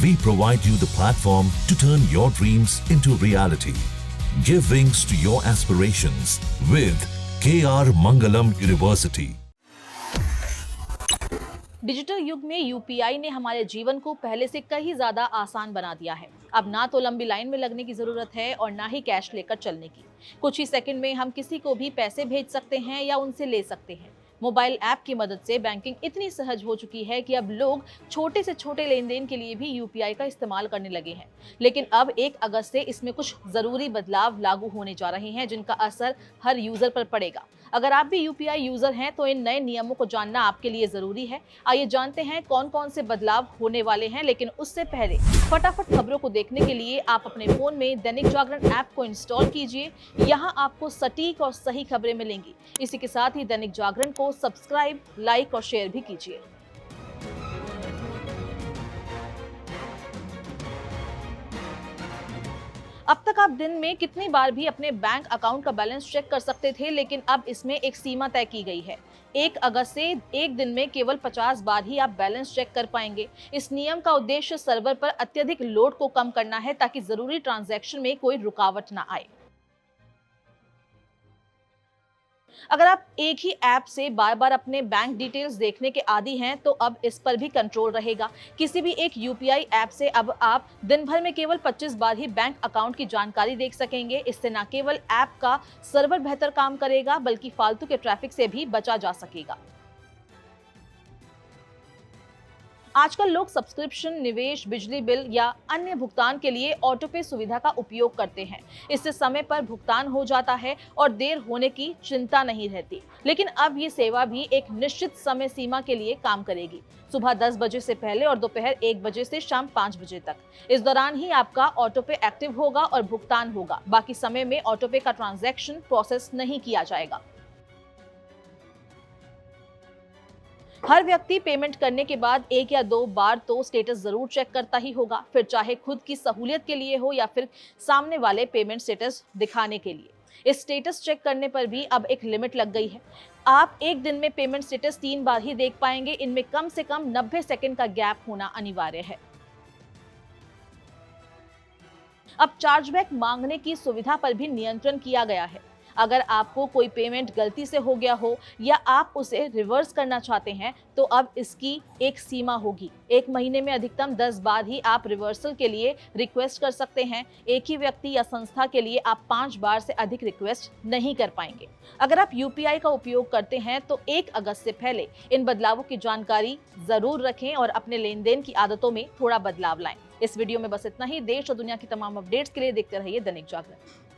We provide you the platform to turn your dreams into reality. Give wings to your aspirations with KR Mangalam University. Digital युग में UPI ने हमारे जीवन को पहले से कहीं ज्यादा आसान बना दिया है। अब ना तो लंबी लाइन में लगने की जरूरत है और ना ही कैश लेकर चलने की। कुछ ही सेकंड में हम किसी को भी पैसे भेज सकते हैं या उनसे ले सकते हैं। मोबाइल ऐप की मदद से बैंकिंग इतनी सहज हो चुकी है कि अब लोग छोटे से छोटे लेन देन के लिए भी यूपीआई का इस्तेमाल करने लगे हैं। लेकिन अब 1 अगस्त से इसमें कुछ जरूरी बदलाव लागू होने जा रहे हैं जिनका असर हर यूजर पर पड़ेगा। अगर आप भी यूपीआई यूजर हैं तो इन नए नियमों को जानना आपके लिए जरूरी है। आइए जानते हैं कौन कौन से बदलाव होने वाले हैं, लेकिन उससे पहले फटाफट खबरों को देखने के लिए आप अपने फोन में दैनिक जागरण ऐप को इंस्टॉल कीजिए। यहाँ आपको सटीक और सही खबरें मिलेंगी। इसी के साथ ही दैनिक जागरण को सब्सक्राइब, लाइक और शेयर भी कीजिए। अब तक आप दिन में कितनी बार भी अपने बैंक अकाउंट का बैलेंस चेक कर सकते थे, लेकिन अब इसमें एक सीमा तय की गई है। 1 अगस्त से एक दिन में केवल 50 बार ही आप बैलेंस चेक कर पाएंगे। इस नियम का उद्देश्य सर्वर पर अत्यधिक लोड को कम करना है ताकि जरूरी ट्रांजैक्शन में कोई रुकावट ना आए। अगर आप एक ही ऐप से बार बार अपने बैंक डिटेल्स देखने के आदी हैं तो अब इस पर भी कंट्रोल रहेगा। किसी भी एक यूपीआई ऐप से अब आप दिन भर में केवल 25 बार ही बैंक अकाउंट की जानकारी देख सकेंगे। इससे न केवल ऐप का सर्वर बेहतर काम करेगा बल्कि फालतू के ट्रैफिक से भी बचा जा सकेगा। आजकल लोग सब्सक्रिप्शन, निवेश, बिजली बिल या अन्य भुगतान के लिए ऑटो पे सुविधा का उपयोग करते हैं। इससे समय पर भुगतान हो जाता है और देर होने की चिंता नहीं रहती। लेकिन अब ये सेवा भी एक निश्चित समय सीमा के लिए काम करेगी, सुबह 10 बजे से पहले और दोपहर 1 बजे से शाम 5 बजे तक। इस दौरान ही आपका ऑटो पे एक्टिव होगा और भुगतान होगा। बाकी समय में ऑटो पे का ट्रांजैक्शन प्रोसेस नहीं किया जाएगा। हर व्यक्ति पेमेंट करने के बाद 1 या 2 बार तो स्टेटस जरूर चेक करता ही होगा, फिर चाहे खुद की सहूलियत के लिए हो या फिर सामने वाले पेमेंट स्टेटस दिखाने के लिए। इस स्टेटस चेक करने पर भी अब एक लिमिट लग गई है। आप एक दिन में पेमेंट स्टेटस 3 बार ही देख पाएंगे। इनमें कम से कम 90 सेकंड का गैप होना अनिवार्य है। अब चार्जबैक मांगने की सुविधा पर भी नियंत्रण किया गया है। अगर आपको कोई पेमेंट गलती से हो गया हो या आप उसे रिवर्स करना चाहते हैं तो अब इसकी एक सीमा होगी। 1 महीने में अधिकतम 10 बार ही आप रिवर्सल के लिए रिक्वेस्ट कर सकते हैं। एक ही व्यक्ति या संस्था के लिए आप 5 बार से अधिक रिक्वेस्ट नहीं कर पाएंगे। अगर आप यूपीआई का उपयोग करते हैं तो 1 अगस्त से पहले इन बदलावों की जानकारी जरूर रखें और अपने लेन देन की आदतों में थोड़ा बदलाव लाएं। इस वीडियो में बस इतना ही। देश और दुनिया की तमाम अपडेट्स के लिए देखते रहिए दैनिक जागरण।